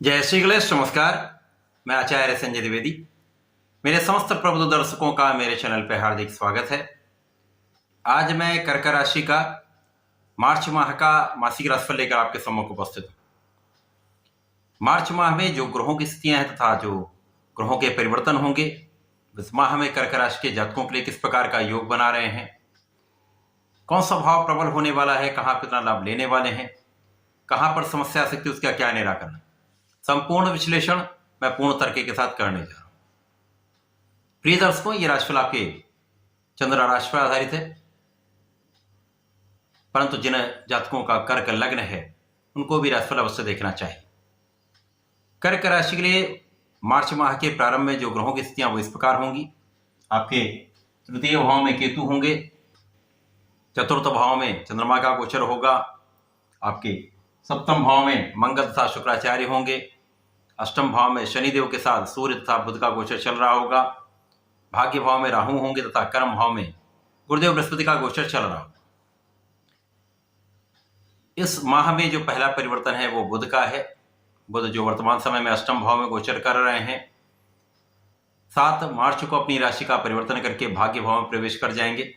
जय श्री गणेश। नमस्कार, मैं आचार्य संजय द्विवेदी। मेरे समस्त प्रबुद्ध दर्शकों का मेरे चैनल पर हार्दिक स्वागत है। आज मैं कर्क राशि का मार्च माह का मासिक राशिफल लेकर आपके सम्मुख उपस्थित हूँ। मार्च माह में जो ग्रहों की स्थितियां हैं तथा जो ग्रहों के परिवर्तन होंगे, इस माह में कर्क राशि के जातकों के लिए किस प्रकार का योग बना रहे हैं, कौन सा भाव प्रबल होने वाला है, कहाँ कितना लाभ लेने वाले हैं, कहाँ पर समस्या आ सकती है, उसका क्या निराकरण, संपूर्ण विश्लेषण मैं पूर्ण तर्क के साथ करने जा रहा हूं। प्रिय दर्शकों, ये राशिफल आपके चंद्र राशि पर आधारित है, परंतु जिन जातकों का कर्क लग्न है उनको भी राशिफल अवश्य देखना चाहिए। कर्क राशि के लिए मार्च माह के प्रारंभ में जो ग्रहों की स्थितियां वो इस प्रकार होंगी। आपके तृतीय भाव में केतु होंगे, चतुर्थ भाव में चंद्रमा का गोचर होगा, आपके सप्तम भाव में मंगल तथा शुक्राचार्य होंगे, अष्टम भाव में शनिदेव के साथ सूर्य तथा बुध का गोचर चल रहा होगा, भाग्य भाव में राहु होंगे तथा कर्म भाव में गुरुदेव बृहस्पति का गोचर चल रहा होगा। इस माह में जो पहला परिवर्तन है वो बुध का है। बुध जो वर्तमान समय में अष्टम भाव में गोचर कर रहे हैं, 7 मार्च को अपनी राशि का परिवर्तन करके भाग्य भाव में प्रवेश कर जाएंगे।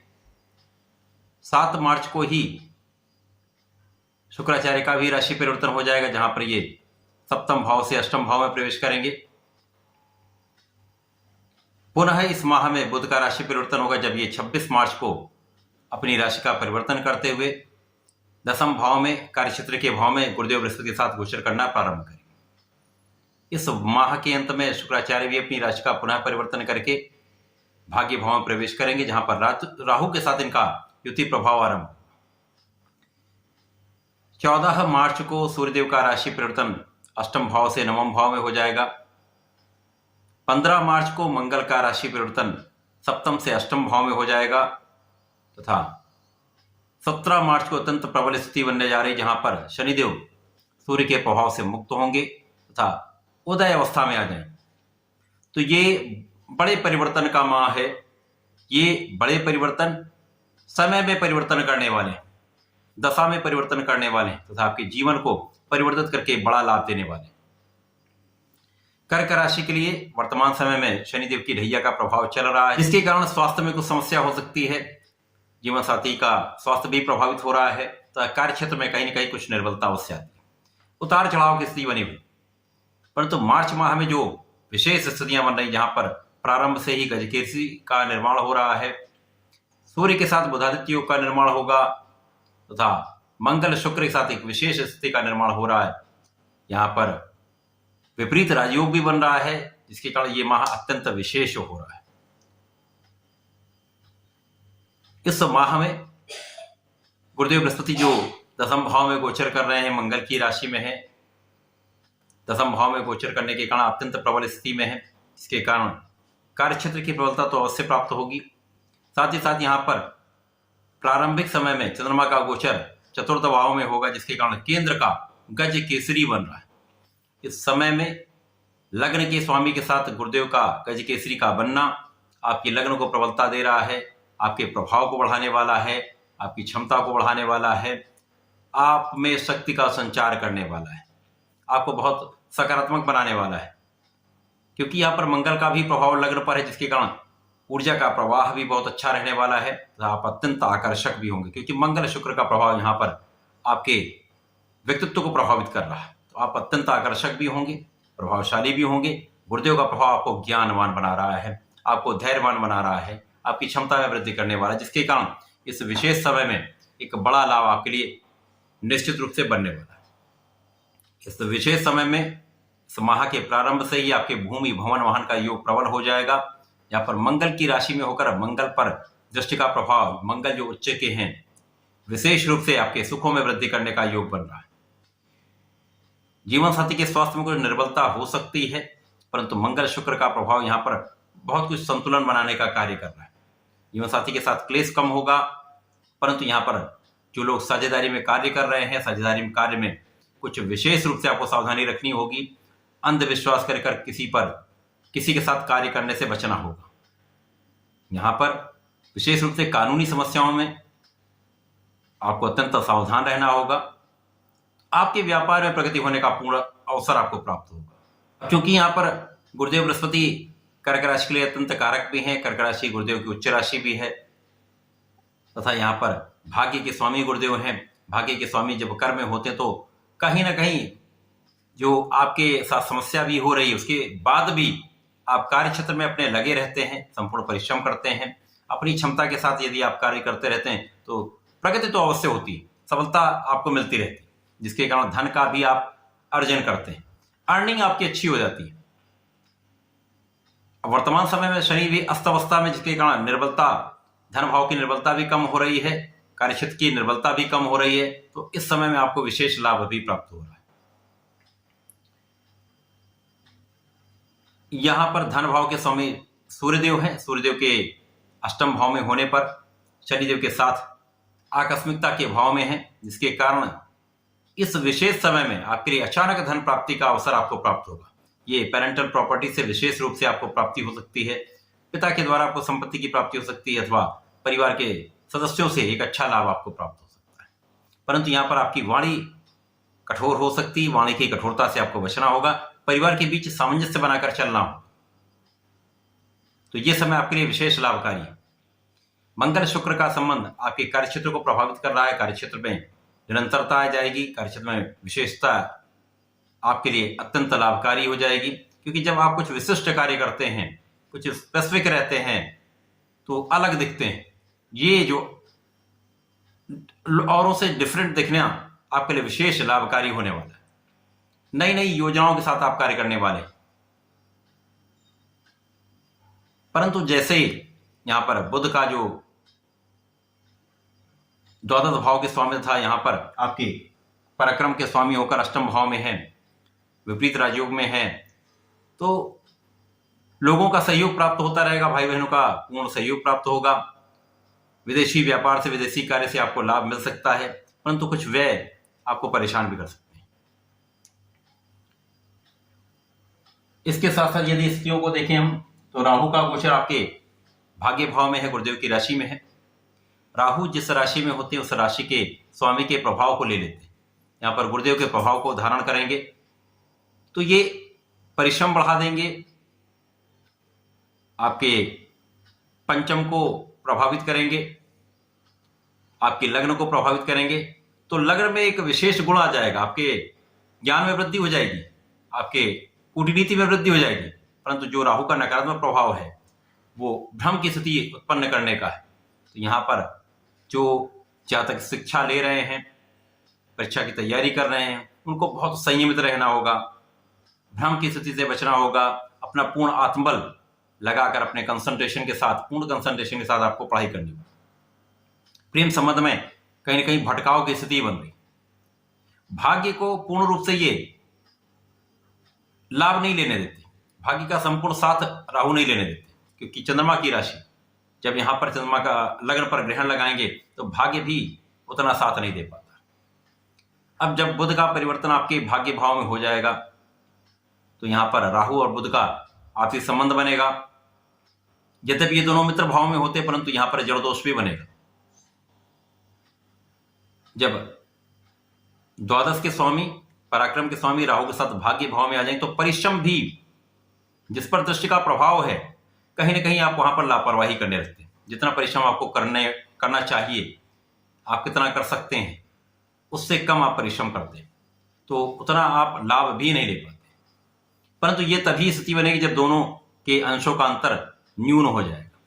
7 मार्च को ही शुक्राचार्य का भी राशि परिवर्तन हो जाएगा, जहां पर ये सप्तम भाव से अष्टम भाव में प्रवेश करेंगे। पुनः इस माह में बुध का राशि परिवर्तन होगा, जब ये 26 मार्च को अपनी राशि का परिवर्तन करते हुए दसम भाव में कार्यक्षेत्र के भाव में गुरुदेव बृहस्पति के साथ गोचर करना प्रारंभ करेंगे। इस माह के अंत में शुक्राचार्य भी अपनी राशि का पुनः परिवर्तन करके भाग्य भाव में प्रवेश करेंगे, जहां पर राहु के साथ इनका युति प्रभाव आरंभ। 14 मार्च को सूर्यदेव का राशि परिवर्तन अष्टम भाव से नवम भाव में हो जाएगा। 15 मार्च को मंगल का राशि परिवर्तन सप्तम से अष्टम भाव में हो जाएगा तथा 17 मार्च को अत्यंत प्रबल स्थिति बनने जा रही, जहां पर शनिदेव सूर्य के प्रभाव से मुक्त होंगे तथा उदय अवस्था में आ जाएंगे। तो ये बड़े परिवर्तन का माह है। ये बड़े परिवर्तन समय में परिवर्तन करने वाले हैं, दशा में परिवर्तन करने वाले हैं तथा आपके जीवन को परिवर्तित करके बड़ा लाभ देने वाले हैं। कर्क राशि के लिए वर्तमान समय में शनिदेव की ढैया का प्रभाव चल रहा है, जिसके कारण स्वास्थ्य में कुछ समस्या हो सकती है। जीवन साथी का स्वास्थ्य भी प्रभावित हो रहा है तथा कार्य क्षेत्र में कहीं न कहीं कुछ निर्बलता अवश्य आती है, उतार चढ़ाव की स्थिति बनी हुई। परंतु मार्च माह में जो विशेष स्थितियां बन रही, जहां पर प्रारंभ से ही गजकेसरी का निर्माण हो रहा है, सूर्य के साथ बुधादित्य योग का निर्माण होगा तथा मंगल शुक्र के साथ एक विशेष स्थिति का निर्माण हो रहा है। यहां पर विपरीत राजयोग भी बन रहा है, जिसके कारण यह माह अत्यंत विशेष हो रहा है। इस माह में गुरुदेव बृहस्पति जो दसम भाव में गोचर कर रहे हैं, मंगल की राशि में है, दसम भाव में गोचर करने के कारण अत्यंत प्रबल स्थिति में है। इसके कारण कार्यक्षेत्र की प्रबलता तो अवश्य प्राप्त होगी। साथ ही साथ यहाँ पर प्रारंभिक समय में चंद्रमा का गोचर चतुर्थ भाव में होगा, जिसके कारण केंद्र का गज केसरी बन रहा है। इस समय में लग्न के स्वामी के साथ गुरुदेव का गज केसरी का बनना आपकी लग्न को प्रबलता दे रहा है, आपके प्रभाव को बढ़ाने वाला है, आपकी क्षमता को बढ़ाने वाला है, आप में शक्ति का संचार करने वाला है, आपको बहुत सकारात्मक बनाने वाला है। क्योंकि यहाँ पर मंगल का भी प्रभाव लग्न पर है, जिसके कारण ऊर्जा का प्रवाह भी बहुत अच्छा रहने वाला है। आप अत्यंत आकर्षक भी होंगे, क्योंकि मंगल शुक्र का प्रभाव यहाँ पर आपके व्यक्तित्व को प्रभावित कर रहा है। तो आप अत्यंत आकर्षक भी होंगे, प्रभावशाली भी होंगे। गुरुदेव का प्रभाव आपको ज्ञानवान बना रहा है, आपको धैर्यवान बना रहा है, आपकी क्षमता में वृद्धि करने वाला है, जिसके कारण इस विशेष समय में एक बड़ा लाभ आपके लिए निश्चित रूप से बनने वाला है। इस विशेष समय में इस माह के प्रारंभ से ही आपके भूमि भवन वाहन का योग प्रबल हो जाएगा। यहाँ पर मंगल की राशि में होकर मंगल पर दृष्टि का प्रभाव, मंगल जो उच्च के हैं, विशेष रूप से आपके सुखों में वृद्धि करने का योग बन रहा है। जीवन साथी के स्वास्थ्य में कुछ निर्बलता हो सकती है, परंतु मंगल शुक्र का प्रभाव यहाँ पर बहुत कुछ संतुलन बनाने का कार्य कर रहा है। जीवन साथी के साथ क्लेश कम होगा, परंतु यहाँ पर जो लोग साझेदारी में कार्य कर रहे हैं, साझेदारी में कार्य में कुछ विशेष रूप से आपको सावधानी रखनी होगी। अंधविश्वास कर किसी के साथ कार्य करने से बचना होगा। यहाँ पर विशेष रूप से कानूनी समस्याओं में आपको अत्यंत सावधान रहना होगा। आपके व्यापार में प्रगति होने का पूर्ण अवसर आपको प्राप्त होगा। क्योंकि यहाँ पर गुरुदेव बृहस्पति कर्क राशि के लिए अत्यंत कारक भी हैं, कर्क राशि गुरुदेव की उच्च राशि भी है, तथा यहाँ पर भाग्य के स्वामी गुरुदेव हैं। भाग्य के स्वामी जब कर्म में होते तो कहीं ना कहीं जो आपके साथ समस्या भी हो रही है उसके बाद भी आप कार्य क्षेत्र में अपने लगे रहते हैं, संपूर्ण परिश्रम करते हैं, अपनी क्षमता के साथ यदि आप कार्य करते रहते हैं तो प्रगति तो अवश्य होती है, सफलता आपको मिलती रहती है, जिसके कारण धन का भी आप अर्जन करते हैं, अर्निंग आपकी अच्छी हो जाती है। वर्तमान समय में शनि भी अस्त अवस्था में, जिसके कारण निर्बलता, धन भाव की निर्बलता भी कम हो रही है, कार्यक्षेत्र की निर्बलता भी कम हो रही है, तो इस समय में आपको विशेष लाभ भी प्राप्त हो रहा है। यहां पर धन भाव के स्वामी सूर्यदेव हैं। सूर्यदेव के अष्टम भाव में होने पर शनिदेव के साथ आकस्मिकता के भाव में है, जिसके कारण इस विशेष समय में आपके लिए अचानक धन प्राप्ति का अवसर आपको प्राप्त होगा। ये पेरेंटल प्रॉपर्टी से विशेष रूप से आपको प्राप्ति हो सकती है, पिता के द्वारा आपको संपत्ति की प्राप्ति हो सकती है, अथवा परिवार के सदस्यों से एक अच्छा लाभ आपको प्राप्त हो सकता है। परंतु यहाँ पर आपकी वाणी कठोर हो सकती है, वाणी की कठोरता से आपको बचना होगा, परिवार के बीच सामंजस्य बनाकर चलना हो, तो यह समय आपके लिए विशेष लाभकारी है। मंगल शुक्र का संबंध आपके कार्यक्षेत्र को प्रभावित कर रहा है, कार्यक्षेत्र में निरंतरता आ जाएगी, कार्यक्षेत्र में विशेषता आपके लिए अत्यंत लाभकारी हो जाएगी, क्योंकि जब आप कुछ विशिष्ट कार्य करते हैं, कुछ स्पेसिफिक रहते हैं तो अलग दिखते हैं। ये जो औरों से डिफरेंट दिखना आपके लिए विशेष लाभकारी होने वाला है। नई नई योजनाओं के साथ आप कार्य करने वाले हैं। परंतु जैसे यहां पर बुध का जो द्वादश भाव के स्वामी था, यहां पर आपके पराक्रम के स्वामी होकर अष्टम भाव में है, विपरीत राजयोग में है, तो लोगों का सहयोग प्राप्त होता रहेगा, भाई बहनों का पूर्ण सहयोग प्राप्त होगा। विदेशी व्यापार से, विदेशी कार्य से आपको लाभ मिल सकता है, परंतु कुछ व्यय आपको परेशान भी कर सकते हैं। इसके साथ साथ यदि स्त्रियों को देखें हम, तो राहु का गोचर आपके भाग्य भाव में है, गुरुदेव की राशि में है। राहु जिस राशि में होते हैं उस राशि के स्वामी के प्रभाव को ले लेते हैं। यहां पर गुरुदेव के प्रभाव को धारण करेंगे तो ये परिश्रम बढ़ा देंगे, आपके पंचम को प्रभावित करेंगे, आपके लग्न को प्रभावित करेंगे। तो लग्न में एक विशेष गुण आ जाएगा, आपके ज्ञान में वृद्धि हो जाएगी, आपके कूटनीति में वृद्धि हो जाएगी। परंतु जो राहु का नकारात्मक प्रभाव है वो भ्रम की स्थिति उत्पन्न करने का है। तो यहाँ पर जो जातक शिक्षा ले रहे हैं, परीक्षा की तैयारी कर रहे हैं, उनको बहुत संयमित रहना होगा, भ्रम की स्थिति से बचना होगा, अपना पूर्ण आत्मबल लगाकर अपने कंसंट्रेशन के साथ, पूर्ण कंसंट्रेशन के साथ आपको पढ़ाई करनी होगी। प्रेम संबंध में कहीं ना कहीं भटकाव की स्थिति बन रही, भाग्य को पूर्ण रूप से ये लाभ नहीं लेने देते, भाग्य का संपूर्ण साथ राहु नहीं लेने देते, क्योंकि चंद्रमा की राशि जब यहां पर चंद्रमा का लग्न पर ग्रहण लगाएंगे तो भाग्य भी उतना साथ नहीं दे पाता। अब जब बुध का परिवर्तन आपके भाग्य भाव में हो जाएगा तो यहां पर राहु और बुध का आपसी संबंध बनेगा। यद्यपि ये दोनों मित्र भाव में होते, परंतु यहां पर जड़ दोष भी बनेगा। जब द्वादश के स्वामी, पराक्रम के स्वामी राहु के साथ भाग्य भाव में आ जाएंगे तो परिश्रम भी, जिस पर दृष्टि का प्रभाव है, कहीं ना कहीं आप वहां पर लापरवाही करने लगते हैं। जितना परिश्रम आपको करना चाहिए, आप कितना कर सकते हैं, उससे कम आप परिश्रम करते हैं, तो उतना आप लाभ भी नहीं ले पाते। परंतु ये तभी स्थिति बनेगी जब दोनों के अंशों का अंतर न्यून हो जाएगा।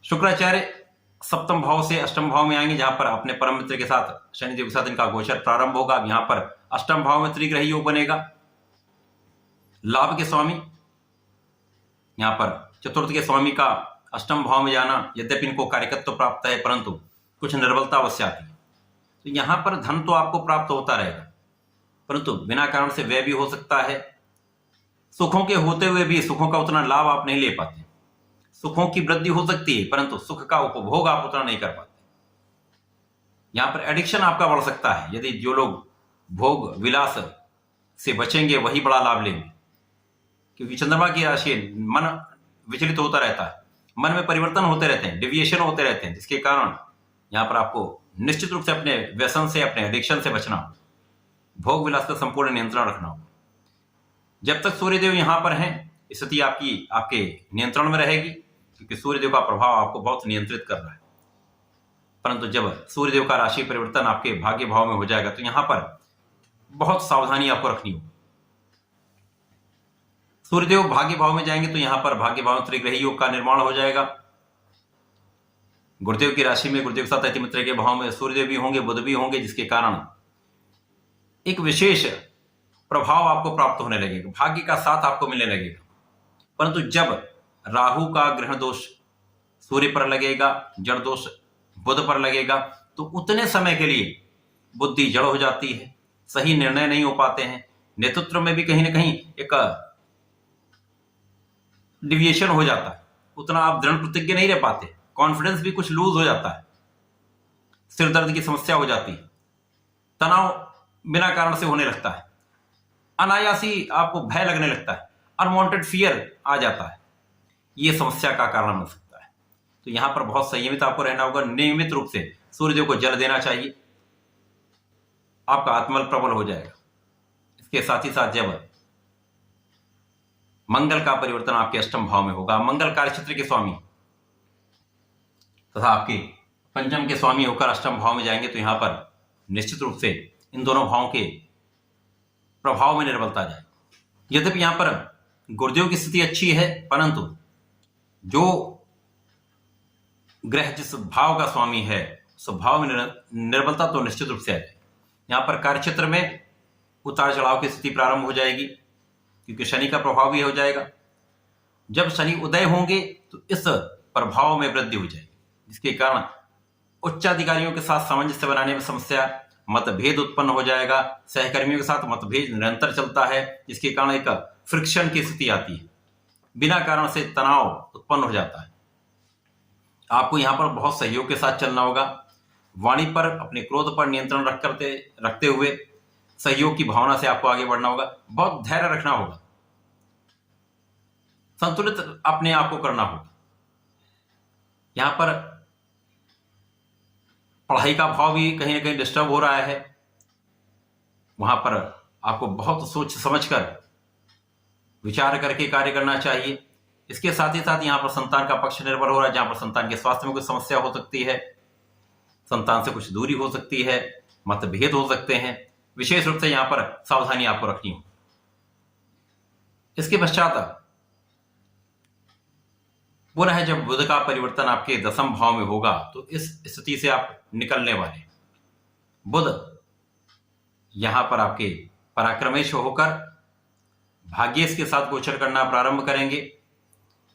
शुक्राचार्य सप्तम भाव से अष्टम भाव में आएंगे, जहां पर अपने परम मित्र के साथ, शनिदेव के साथ इनका गोचर प्रारंभ होगा। यहां पर अष्टम भाव में त्रिग्रही योग बनेगा, लाभ के स्वामी। यहां पर चतुर्थ के स्वामी का अष्टम भाव में जाना, यद्यपि इनको कार्यकत्व प्राप्त है, परंतु कुछ निर्बलता अवश्य आती है। तो यहां पर धन तो आपको प्राप्त होता रहेगा, परंतु बिना कारण से व्यय भी हो सकता है। सुखों के होते हुए भी सुखों का उतना लाभ आप नहीं ले पाते। सुखों की वृद्धि हो सकती है, परंतु सुख का उपभोग आप उतना नहीं कर पाते। यहां पर एडिक्शन आपका बढ़ सकता है। यदि जो लोग भोग विलास से बचेंगे वही बड़ा लाभ लेंगे, क्योंकि चंद्रमा की राशि, मन विचलित होता रहता है, मन में परिवर्तन होते रहते हैं, डिविएशन होते रहते हैं, जिसके कारण यहाँ पर आपको निश्चित रूप से अपने व्यसन से, अपने एडिक्शन से बचना हो, भोग विलास का संपूर्ण नियंत्रण रखना हो। जब तक सूर्यदेव यहाँ पर हैं, स्थिति आपकी आपके नियंत्रण में रहेगी, क्योंकि सूर्यदेव का प्रभाव आपको बहुत नियंत्रित कर रहा है। परंतु जब सूर्यदेव का राशि परिवर्तन आपके भाग्य भाव में हो जाएगा तो यहाँ पर बहुत सावधानी आपको रखनी होगी। सूर्यदेव भाग्य भाव में जाएंगे तो यहाँ पर भाग्य भाव में त्रिग्रही योग का निर्माण हो जाएगा। गुरुदेव की राशि में गुरुदेव के साथ अतिमित्र के भाव में सूर्यदेव भी होंगे, बुध भी होंगे, जिसके कारण एक विशेष प्रभाव आपको प्राप्त होने लगेगा, भाग्य का साथ आपको मिलने लगेगा। परंतु जब राहु का ग्रहण दोष सूर्य पर लगेगा, जड़ दोष बुध पर लगेगा, तो उतने समय के लिए बुद्धि जड़ हो जाती है, सही निर्णय नहीं हो पाते हैं, नेतृत्व में भी कहीं ना कहीं एक डिविएशन हो जाता है, उतना आप दृढ़ प्रतिज्ञ नहीं रह पाते, कॉन्फिडेंस भी कुछ लूज हो जाता है, सिर दर्द की समस्या हो जाती है, तनाव बिना कारण से होने लगता है, अनायासी आपको भय लगने लगता है, अनवांटेड फियर आ जाता है। ये समस्या का कारण बन सकता है। तो यहां पर बहुत संयमित आपको रहना होगा। नियमित रूप से सूर्यदेव को जल देना चाहिए, आपका आत्मबल प्रबल हो जाएगा। इसके साथ ही साथ जब मंगल का परिवर्तन आपके अष्टम भाव में होगा, मंगल कार्यक्षेत्र के स्वामी तथा आपके पंचम के स्वामी होकर अष्टम भाव में जाएंगे, तो यहां पर निश्चित रूप से इन दोनों भावों के प्रभाव में निर्बलता जाएगी। यद्यपि यहां पर गुरुदेव की स्थिति अच्छी है, परंतु जो ग्रह जिस भाव का स्वामी है उस भाव में निर्बलता तो निश्चित रूप से आ जाएगी। यहां पर कार्यक्षेत्र में उतार चढ़ाव की स्थिति प्रारंभ हो जाएगी, क्योंकि शनि का प्रभाव भी हो जाएगा। जब शनि उदय होंगे तो इस प्रभाव में वृद्धि हो जाएगी, जिसके कारण उच्चाधिकारियों के साथ सामंजस्य बनाने में समस्या, मतभेद उत्पन्न हो जाएगा। सहकर्मियों के साथ मतभेद निरंतर चलता है, जिसके कारण एक फ्रिक्शन की स्थिति आती है, बिना कारण से तनाव उत्पन्न हो जाता है। आपको यहां पर बहुत सहयोग के साथ चलना होगा। वाणी पर, अपने क्रोध पर नियंत्रण रखते हुए सहयोग की भावना से आपको आगे बढ़ना होगा। बहुत धैर्य रखना होगा, संतुलित अपने आप को करना होगा। यहां पर पढ़ाई का भाव भी कहीं ना कहीं डिस्टर्ब हो रहा है, वहां पर आपको बहुत सोच समझकर विचार करके कार्य करना चाहिए। इसके साथ ही साथ यहां पर संतान का पक्ष निर्भर हो रहा है, जहां पर संतान के स्वास्थ्य में कुछ समस्या हो सकती है, संतान से कुछ दूरी हो सकती है, मतभेद हो सकते हैं। विशेष रूप से यहां पर सावधानी आपको रखनी हो। इसके पश्चात पुनः जब बुध का परिवर्तन आपके दसम भाव में होगा तो इस स्थिति से आप निकलने वाले। बुध यहां पर आपके पराक्रमेश होकर भाग्येश के साथ गोचर करना प्रारंभ करेंगे,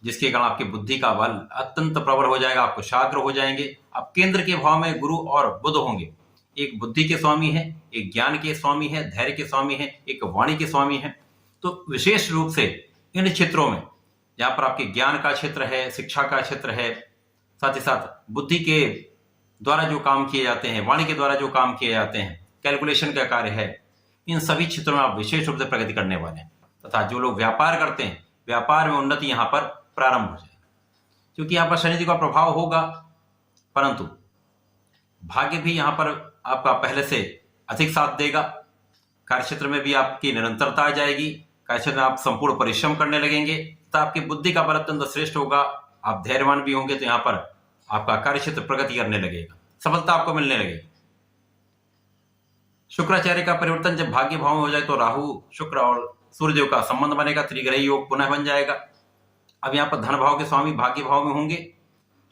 जिसके कारण आपकी बुद्धि का बल अत्यंत प्रबल हो जाएगा, आप कुशाग्र हो जाएंगे। आप केंद्र के भाव में गुरु और बुध होंगे, एक बुद्धि के स्वामी है, एक ज्ञान के स्वामी है, धैर्य के स्वामी है, एक वाणी के स्वामी है। तो विशेष रूप से इन क्षेत्रों में जहां पर आपके ज्ञान का क्षेत्र है, शिक्षा का क्षेत्र है, साथ ही साथ बुद्धि के द्वारा जो काम किए जाते हैं, वाणी के द्वारा जो काम किए जाते हैं, कैलकुलेशन का कार्य है, इन सभी क्षेत्रों में आप विशेष रूप से प्रगति करने वाले हैं। तथा जो लोग व्यापार करते हैं, व्यापार में उन्नति यहां पर प्रारंभ हो जाएगी, क्योंकि यहां पर शनि जी का प्रभाव होगा, परंतु भाग्य भी यहां पर आपका पहले से अधिक साथ देगा। कार्यक्षेत्र में भी आपकी निरंतरता आ जाएगी, कार्यक्षेत्र में आप संपूर्ण परिश्रम करने लगेंगे तथा आपकी बुद्धि का बल अत्यंत श्रेष्ठ होगा, आप धैर्यवान भी होंगे, तो यहां पर आपका कार्यक्षेत्र प्रगति करने लगेगा, सफलता आपको मिलने लगेगी। शुक्राचार्य का परिवर्तन जब भाग्य भाव में हो जाए तो राहु, शुक्र और सूर्यदेव का संबंध बनेगा, त्रिग्रही योग पुनः बन जाएगा। अब यहाँ पर धन भाव के स्वामी भाग्य भाव में होंगे,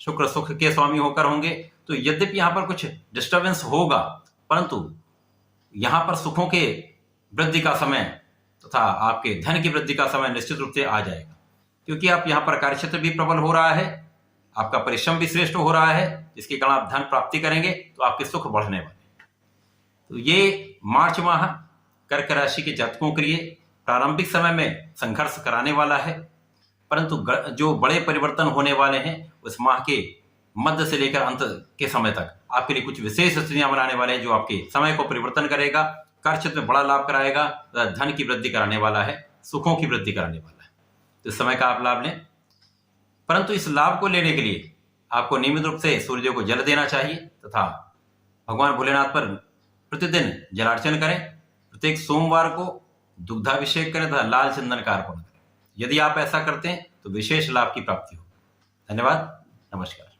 शुक्र सुख के स्वामी होकर होंगे। तो यद्यपि यहाँ पर कुछ डिस्टर्बेंस होगा, परंतु यहाँ पर सुखों के वृद्धि का समय तथा आपके धन की वृद्धि का समय निश्चित रूप से आ जाएगा, क्योंकि आप यहाँ पर कार्यक्षेत्र भी प्रबल हो रहा है, आपका परिश्रम भी श्रेष्ठ हो रहा है, जिसके कारण आप धन प्राप्ति करेंगे तो आपके सुख बढ़ने वाले। तो ये मार्च माह कर्क राशि के जातकों के लिए प्रारंभिक समय में संघर्ष कराने वाला है, परंतु जो बड़े परिवर्तन होने वाले हैं उस माह के मध्य से लेकर अंत के समय तक आपके लिए कुछ विशेष स्थितियां बनाने वाले हैं, जो आपके समय को परिवर्तन करेगा, कार्यक्षेत्र में बड़ा लाभ कराएगा, धन की वृद्धि कराने वाला है, सुखों की वृद्धि कराने वाला है। तो इस समय का आप लाभ लें, परंतु इस लाभ को लेने के लिए आपको नियमित रूप से सूर्यदेव को जल देना चाहिए तथा भगवान भोलेनाथ पर प्रतिदिन जलार्चन करें। प्रत्येक सोमवार को दुग्धाभिषेक करें तथा लाल चंदन का अर्पण करें। यदि आप ऐसा करते हैं तो विशेष लाभ की प्राप्ति होगी। धन्यवाद। नमस्कार।